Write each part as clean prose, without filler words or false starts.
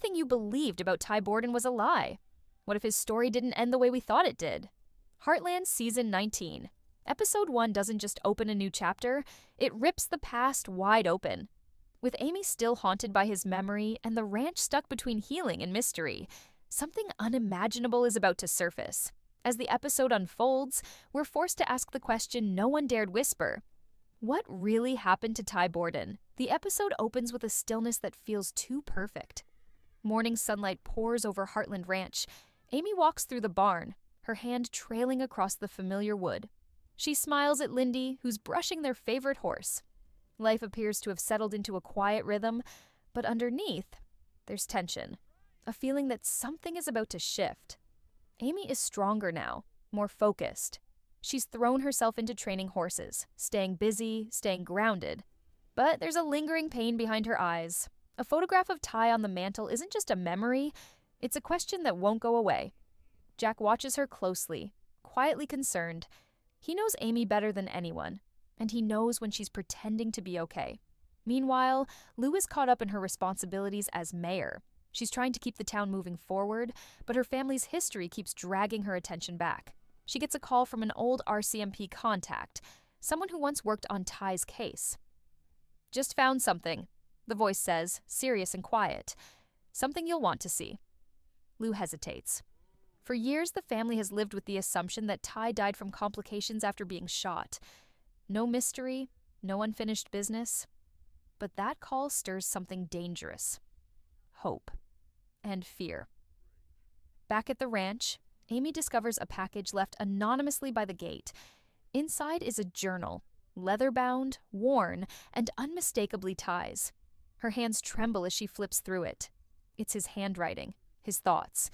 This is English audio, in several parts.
everything you believed about Ty Borden was a lie? What if his story didn't end the way we thought it did? Heartland Season 19. Episode 1 doesn't just open a new chapter, it rips the past wide open. With Amy still haunted by his memory and the ranch stuck between healing and mystery, something unimaginable is about to surface. As the episode unfolds, we're forced to ask the question no one dared whisper. What really happened to Ty Borden? The episode opens with a stillness that feels too perfect. Morning sunlight pours over Heartland Ranch. Amy walks through the barn, her hand trailing across the familiar wood. She smiles at Lindy, who's brushing their favorite horse. Life appears to have settled into a quiet rhythm, but underneath, there's tension. A feeling that something is about to shift. Amy is stronger now, more focused. She's thrown herself into training horses, staying busy, staying grounded. But there's a lingering pain behind her eyes. A photograph of Ty on the mantle isn't just a memory, it's a question that won't go away. Jack watches her closely, quietly concerned. He knows Amy better than anyone, and he knows when she's pretending to be okay. Meanwhile, Lou is caught up in her responsibilities as mayor. She's trying to keep the town moving forward, but her family's history keeps dragging her attention back. She gets a call from an old RCMP contact, someone who once worked on Ty's case. "Just found something," the voice says, serious and quiet. "Something you'll want to see." Lou hesitates. For years, the family has lived with the assumption that Ty died from complications after being shot. No mystery, no unfinished business. But that call stirs something dangerous. Hope. And fear. Back at the ranch, Amy discovers a package left anonymously by the gate. Inside is a journal, leather-bound, worn, and unmistakably Ty's. Her hands tremble as she flips through it. It's his handwriting, his thoughts.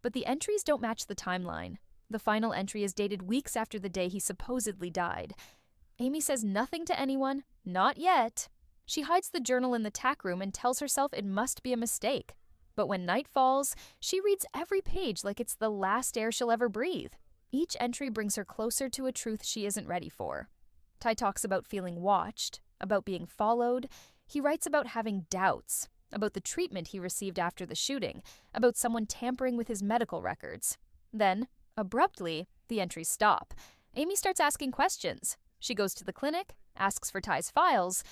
But the entries don't match the timeline. The final entry is dated weeks after the day he supposedly died. Amy says nothing to anyone, not yet. She hides the journal in the tack room and tells herself it must be a mistake. But when night falls, she reads every page like it's the last air she'll ever breathe. Each entry brings her closer to a truth she isn't ready for. Ty talks about feeling watched, about being followed. He writes about having doubts, about the treatment he received after the shooting, about someone tampering with his medical records. Then, abruptly, the entries stop. Amy starts asking questions. She goes to the clinic, asks for Ty's files,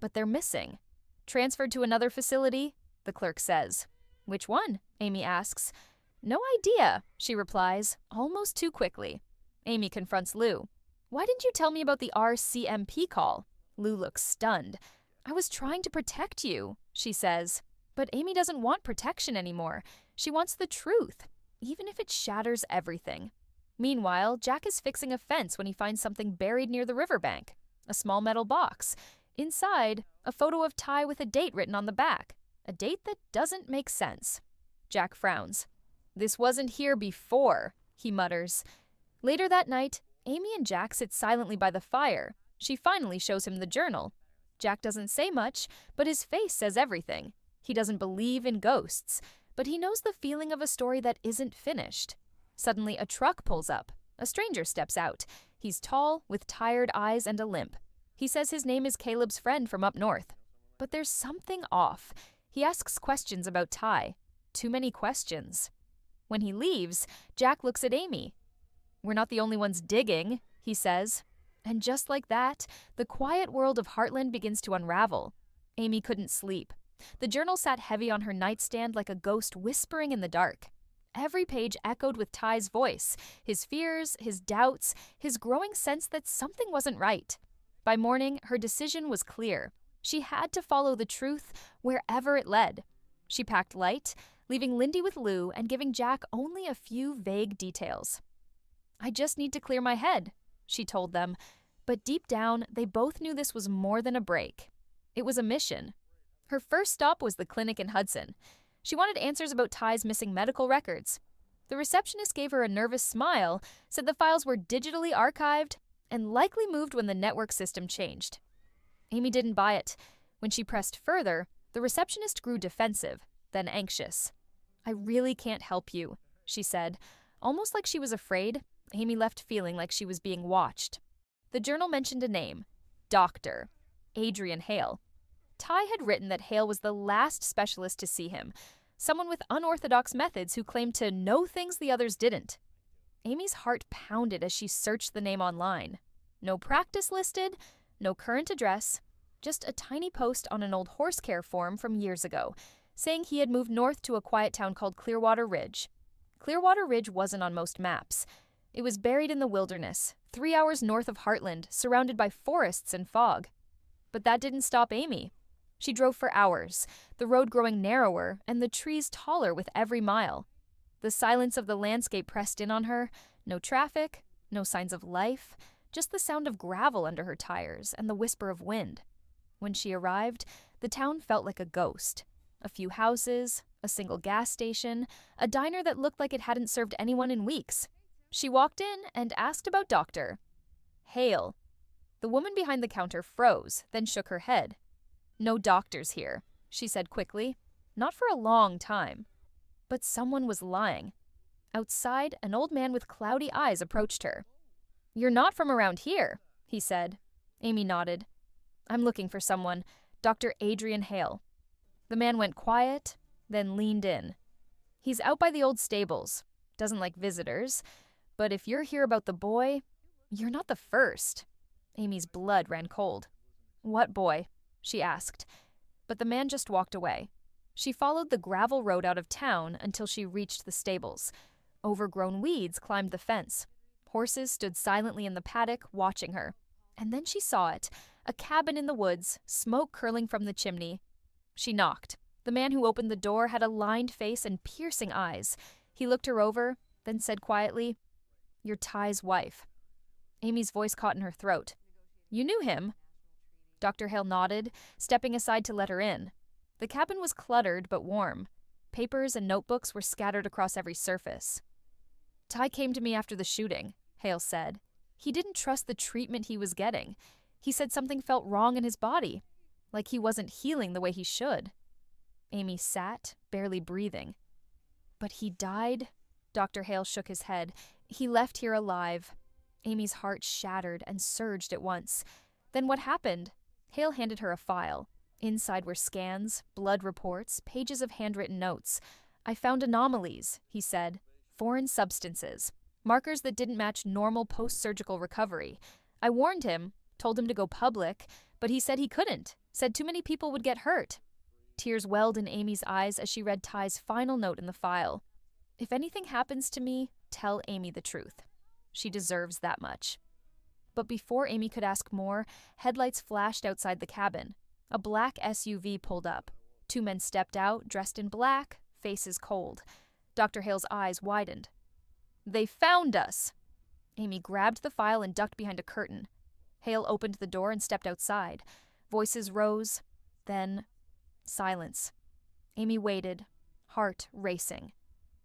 but they're missing. "Transferred to another facility?" the clerk says. "Which one?" Amy asks. "No idea," she replies, almost too quickly. Amy confronts Lou. "Why didn't you tell me about the RCMP call?" Lou looks stunned. "I was trying to protect you," she says. But Amy doesn't want protection anymore. She wants the truth, even if it shatters everything. Meanwhile, Jack is fixing a fence when he finds something buried near the riverbank. A small metal box. Inside, a photo of Ty with a date written on the back. A date that doesn't make sense. Jack frowns. "This wasn't here before," he mutters. Later that night, Amy and Jack sit silently by the fire. She finally shows him the journal. Jack doesn't say much, but his face says everything. He doesn't believe in ghosts, but he knows the feeling of a story that isn't finished. Suddenly, a truck pulls up. A stranger steps out. He's tall, with tired eyes and a limp. He says his name is Caleb's friend from up north. But there's something off. He asks questions about Ty. Too many questions. When he leaves, Jack looks at Amy. "We're not the only ones digging," he says. And just like that, the quiet world of Heartland begins to unravel. Amy couldn't sleep. The journal sat heavy on her nightstand like a ghost whispering in the dark. Every page echoed with Ty's voice, his fears, his doubts, his growing sense that something wasn't right. By morning, her decision was clear. She had to follow the truth wherever it led. She packed light, leaving Lindy with Lou and giving Jack only a few vague details. "I just need to clear my head," she told them, but deep down, they both knew this was more than a break. It was a mission. Her first stop was the clinic in Hudson. She wanted answers about Ty's missing medical records. The receptionist gave her a nervous smile, said the files were digitally archived, and likely moved when the network system changed. Amy didn't buy it. When she pressed further, the receptionist grew defensive, then anxious. "I really can't help you," she said. Almost like she was afraid, Amy left feeling like she was being watched. The journal mentioned a name. Dr. Adrian Hale. Ty had written that Hale was the last specialist to see him, someone with unorthodox methods who claimed to know things the others didn't. Amy's heart pounded as she searched the name online. No practice listed, no current address, just a tiny post on an old horse care forum from years ago, saying he had moved north to a quiet town called Clearwater Ridge. Clearwater Ridge wasn't on most maps. It was buried in the wilderness, 3 hours north of Heartland, surrounded by forests and fog. But that didn't stop Amy. She drove for hours, the road growing narrower and the trees taller with every mile. The silence of the landscape pressed in on her. No traffic, no signs of life, just the sound of gravel under her tires and the whisper of wind. When she arrived, the town felt like a ghost. A few houses, a single gas station, a diner that looked like it hadn't served anyone in weeks. She walked in and asked about Dr. Hale. The woman behind the counter froze, then shook her head. "No doctors here," she said quickly. "Not for a long time." But someone was lying. Outside, an old man with cloudy eyes approached her. "You're not from around here," he said. Amy nodded. "I'm looking for someone, Dr. Adrian Hale." The man went quiet, then leaned in. "He's out by the old stables. Doesn't like visitors. But if you're here about the boy, you're not the first." Amy's blood ran cold. "What boy?" she asked. But the man just walked away. She followed the gravel road out of town until she reached the stables. Overgrown weeds climbed the fence. Horses stood silently in the paddock, watching her. And then she saw it, a cabin in the woods, smoke curling from the chimney. She knocked. The man who opened the door had a lined face and piercing eyes. He looked her over, then said quietly, "You're Ty's wife." Amy's voice caught in her throat. "You knew him?" Dr. Hale nodded, stepping aside to let her in. The cabin was cluttered but warm. Papers and notebooks were scattered across every surface. "Ty came to me after the shooting," Hale said. "He didn't trust the treatment he was getting. He said something felt wrong in his body, like he wasn't healing the way he should." Amy sat, barely breathing. "But he died?" Dr. Hale shook his head. "He left here alive." Amy's heart shattered and surged at once. "Then what happened?" Hale handed her a file. Inside were scans, blood reports, pages of handwritten notes. "I found anomalies," he said. "Foreign substances. Markers that didn't match normal post-surgical recovery. I warned him, told him to go public, but he said he couldn't. Said too many people would get hurt." Tears welled in Amy's eyes as she read Ty's final note in the file. "If anything happens to me, tell Amy the truth. She deserves that much." But before Amy could ask more, headlights flashed outside the cabin. A black SUV pulled up. 2 men stepped out, dressed in black, faces cold. Dr. Hale's eyes widened. "They found us!" Amy grabbed the file and ducked behind a curtain. Hale opened the door and stepped outside. Voices rose, then silence. Amy waited, heart racing.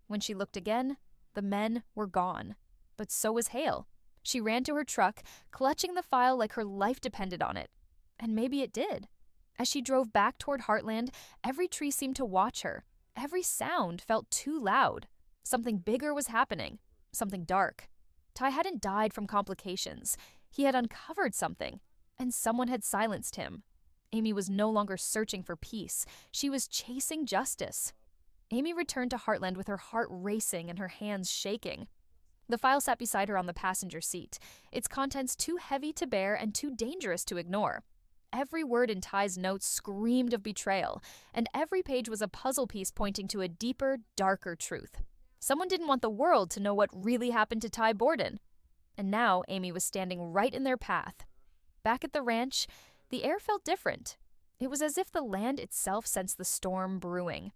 When she looked again, the men were gone. But so was Hale. She ran to her truck, clutching the file like her life depended on it. And maybe it did. As she drove back toward Heartland, every tree seemed to watch her. Every sound felt too loud. Something bigger was happening. Something dark. Ty hadn't died from complications. He had uncovered something. And someone had silenced him. Amy was no longer searching for peace. She was chasing justice. Amy returned to Heartland with her heart racing and her hands shaking. The file sat beside her on the passenger seat, its contents too heavy to bear and too dangerous to ignore. Every word in Ty's notes screamed of betrayal, and every page was a puzzle piece pointing to a deeper, darker truth. Someone didn't want the world to know what really happened to Ty Borden. And now Amy was standing right in their path. Back at the ranch, the air felt different. It was as if the land itself sensed the storm brewing.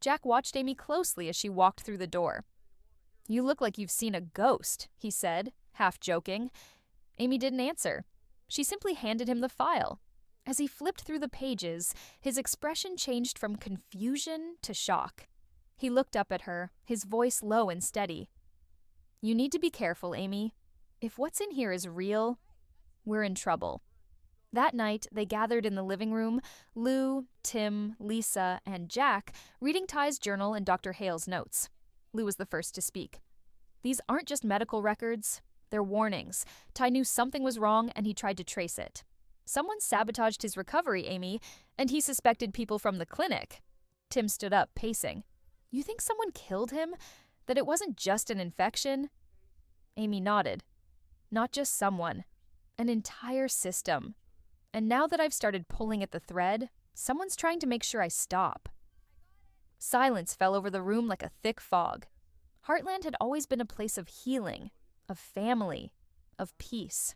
Jack watched Amy closely as she walked through the door. "You look like you've seen a ghost," he said, half joking. Amy didn't answer. She simply handed him the file. As he flipped through the pages, his expression changed from confusion to shock. He looked up at her, his voice low and steady. "You need to be careful, Amy. If what's in here is real, we're in trouble." That night, they gathered in the living room, Lou, Tim, Lisa, and Jack, reading Ty's journal and Dr. Hale's notes. Lou was the first to speak. "These aren't just medical records. They're warnings. Ty knew something was wrong, and he tried to trace it. Someone sabotaged his recovery, Amy, and he suspected people from the clinic." Tim stood up, pacing. You think someone killed him? That it wasn't just an infection?" Amy nodded. "Not just someone. An entire system. And now that I've started pulling at the thread, someone's trying to make sure I stop." Silence fell over the room like a thick fog. Heartland had always been a place of healing, of family, of peace.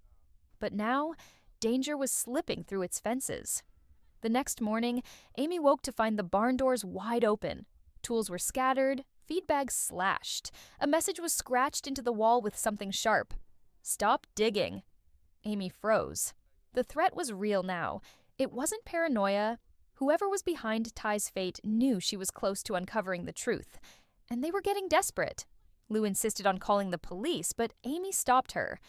But now, danger was slipping through its fences. The next morning, Amy woke to find the barn doors wide open. Tools were scattered, feed bags slashed. A message was scratched into the wall with something sharp. "Stop digging." Amy froze. The threat was real now. It wasn't paranoia. Whoever was behind Ty's fate knew she was close to uncovering the truth. And they were getting desperate. Lou insisted on calling the police, but Amy stopped her.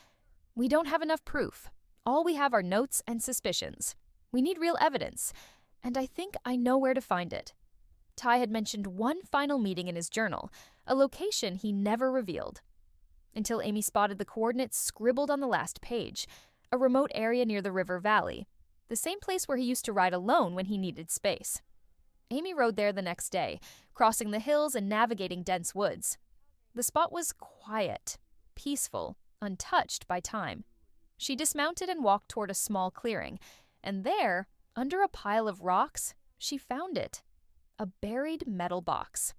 "We don't have enough proof. All we have are notes and suspicions. We need real evidence. And I think I know where to find it." Ty had mentioned one final meeting in his journal, a location he never revealed. Until Amy spotted the coordinates scribbled on the last page, a remote area near the river valley, the same place where he used to ride alone when he needed space. Amy rode there the next day, crossing the hills and navigating dense woods. The spot was quiet, peaceful, untouched by time. She dismounted and walked toward a small clearing, and there, under a pile of rocks, she found it. A buried metal box.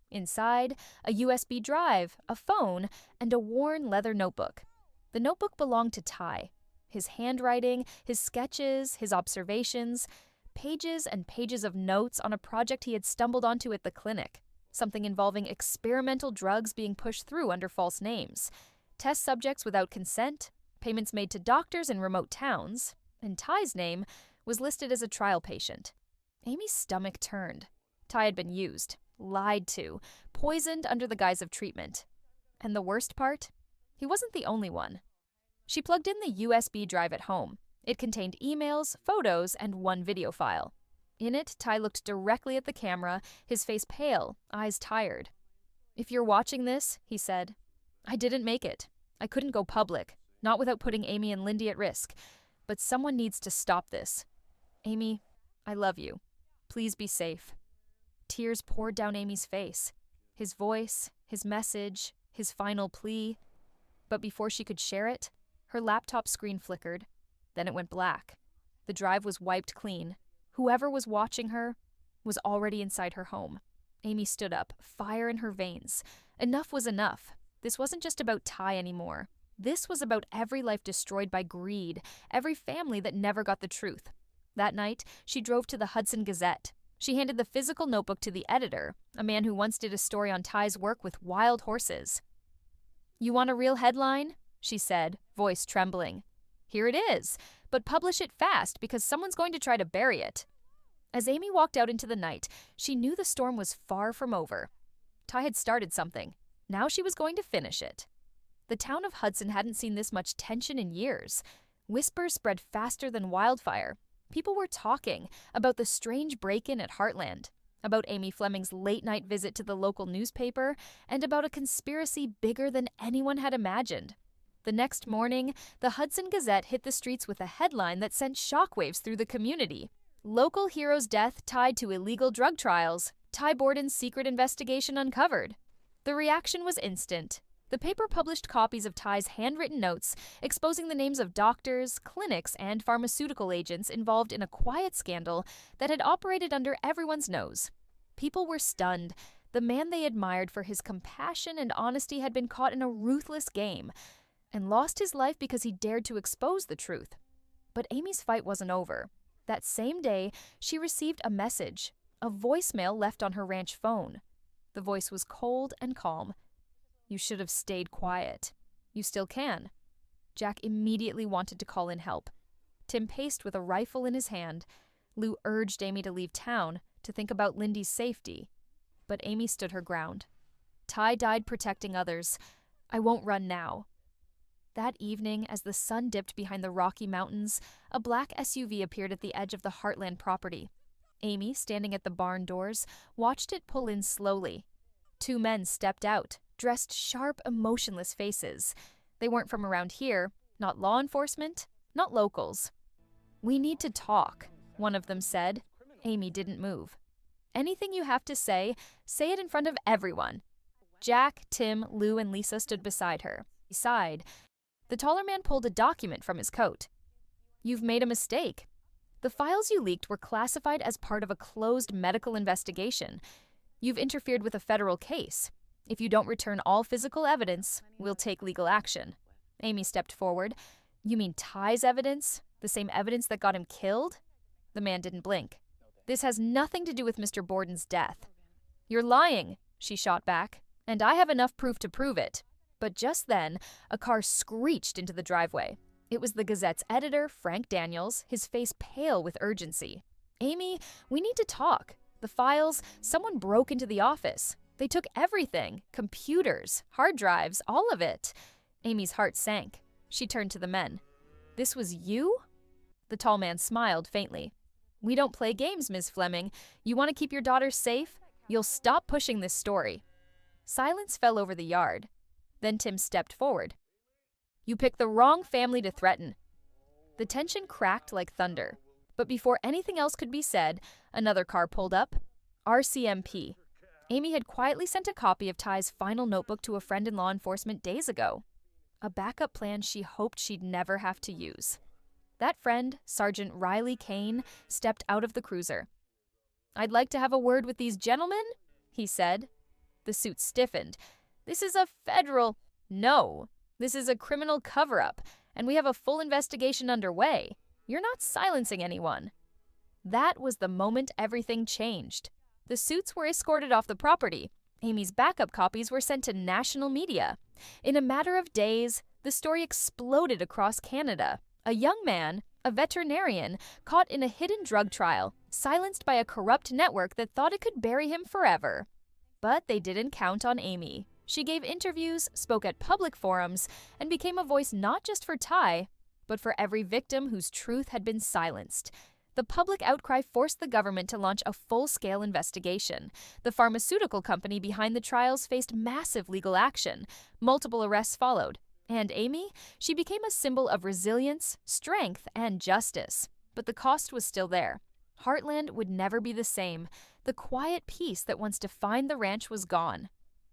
Inside, a USB drive, a phone, and a worn leather notebook. The notebook belonged to Ty. His handwriting, his sketches, his observations, pages and pages of notes on a project he had stumbled onto at the clinic, something involving experimental drugs being pushed through under false names, test subjects without consent, payments made to doctors in remote towns, and Ty's name was listed as a trial patient. Amy's stomach turned. Ty had been used, lied to, poisoned under the guise of treatment. And the worst part? He wasn't the only one. She plugged in the USB drive at home. It contained emails, photos, and one video file. In it, Ty looked directly at the camera, his face pale, eyes tired. "If you're watching this," he said, "I didn't make it. I couldn't go public, not without putting Amy and Lindy at risk. But someone needs to stop this. Amy, I love you. Please be safe." Tears poured down Amy's face. His voice, his message, his final plea. But before she could share it, her laptop screen flickered. Then it went black. The drive was wiped clean. Whoever was watching her was already inside her home. Amy stood up, fire in her veins. Enough was enough. This wasn't just about Ty anymore. This was about every life destroyed by greed, every family that never got the truth. That night, she drove to the Hudson Gazette. She handed the physical notebook to the editor, a man who once did a story on Ty's work with wild horses. "You want a real headline?" she said, voice trembling. "Here it is, but publish it fast because someone's going to try to bury it." As Amy walked out into the night, she knew the storm was far from over. Ty had started something. Now she was going to finish it. The town of Hudson hadn't seen this much tension in years. Whispers spread faster than wildfire. People were talking about the strange break-in at Heartland, about Amy Fleming's late-night visit to the local newspaper, and about a conspiracy bigger than anyone had imagined. The next morning, the Hudson Gazette hit the streets with a headline that sent shockwaves through the community. "Local hero's death tied to illegal drug trials. Ty Borden's secret investigation uncovered." The reaction was instant. The paper published copies of Ty's handwritten notes, exposing the names of doctors, clinics, and pharmaceutical agents involved in a quiet scandal that had operated under everyone's nose. People were stunned. The man they admired for his compassion and honesty had been caught in a ruthless game, and lost his life because he dared to expose the truth. But Amy's fight wasn't over. That same day, she received a message, a voicemail left on her ranch phone. The voice was cold and calm. "You should have stayed quiet. You still can." Jack immediately wanted to call in help. Tim paced with a rifle in his hand. Lou urged Amy to leave town, to think about Lindy's safety. But Amy stood her ground. "Ty died protecting others. I won't run now." That evening, as the sun dipped behind the Rocky Mountains, a black SUV appeared at the edge of the Heartland property. Amy, standing at the barn doors, watched it pull in slowly. Two men stepped out, dressed sharp, emotionless faces. They weren't from around here, not law enforcement, not locals. "We need to talk," one of them said. Amy didn't move. Anything you have to say it in front of everyone. Jack, Tim, Lou, and Lisa stood beside her. He sighed. The taller man pulled a document from his coat. You've made a mistake. The files you leaked were classified as part of a closed medical investigation. You've interfered with a federal case. If you don't return all physical evidence, we'll take legal action. Amy stepped forward. You mean Ty's evidence? The same evidence that got him killed? The man didn't blink. This has nothing to do with Mr. Borden's death. You're lying, she shot back, and I have enough proof to prove it. But just then, a car screeched into the driveway. It was the Gazette's editor, Frank Daniels, his face pale with urgency. Amy, we need to talk. The files, someone broke into the office. They took everything, computers, hard drives, all of it. Amy's heart sank. She turned to the men. This was you? The tall man smiled faintly. We don't play games, Ms. Fleming. You want to keep your daughter safe? You'll stop pushing this story. Silence fell over the yard. Then Tim stepped forward. You picked the wrong family to threaten. The tension cracked like thunder. But before anything else could be said, another car pulled up. RCMP. Amy had quietly sent a copy of Ty's final notebook to a friend in law enforcement days ago. A backup plan she hoped she'd never have to use. That friend, Sergeant Riley Kane, stepped out of the cruiser. I'd like to have a word with these gentlemen, he said. The suit stiffened. This is a federal... No, this is a criminal cover-up, and we have a full investigation underway. You're not silencing anyone. That was the moment everything changed. The suits were escorted off the property. Amy's backup copies were sent to national media. In a matter of days, the story exploded across Canada. A young man, a veterinarian, caught in a hidden drug trial, silenced by a corrupt network that thought it could bury him forever. But they didn't count on Amy. She gave interviews, spoke at public forums, and became a voice not just for Ty, but for every victim whose truth had been silenced. The public outcry forced the government to launch a full-scale investigation. The pharmaceutical company behind the trials faced massive legal action. Multiple arrests followed. And Amy, she became a symbol of resilience, strength, and justice. But the cost was still there. Heartland would never be the same. The quiet peace that once defined the ranch was gone.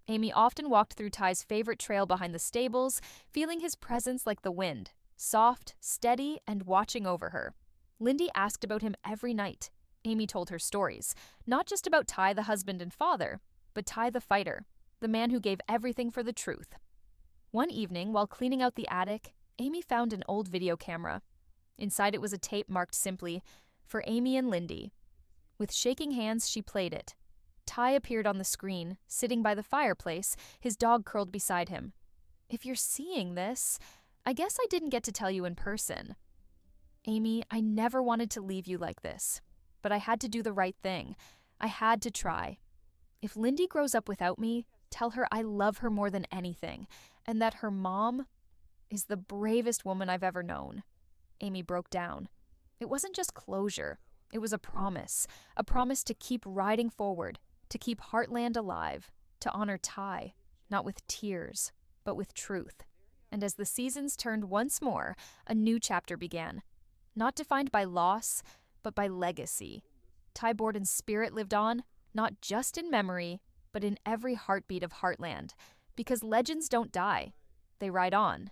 Amy often walked through Ty's favorite trail behind the stables, feeling his presence like the wind, soft, steady, and watching over her. Lindy asked about him every night. Amy told her stories, not just about Ty the husband and father, but Ty the fighter, the man who gave everything for the truth. One evening, while cleaning out the attic, Amy found an old video camera. Inside it was a tape marked simply, "For Amy and Lindy." With shaking hands, she played it. Ty appeared on the screen, sitting by the fireplace, his dog curled beside him. If you're seeing this, I guess I didn't get to tell you in person. Amy, I never wanted to leave you like this, but I had to do the right thing. I had to try. If Lindy grows up without me, tell her I love her more than anything, and that her mom is the bravest woman I've ever known. Amy broke down. It wasn't just closure. It was a promise to keep riding forward, to keep Heartland alive, to honor Ty, not with tears, but with truth. And as the seasons turned once more, a new chapter began. Not defined by loss, but by legacy. Ty Borden's spirit lived on, not just in memory, but in every heartbeat of Heartland. Because legends don't die, they ride on.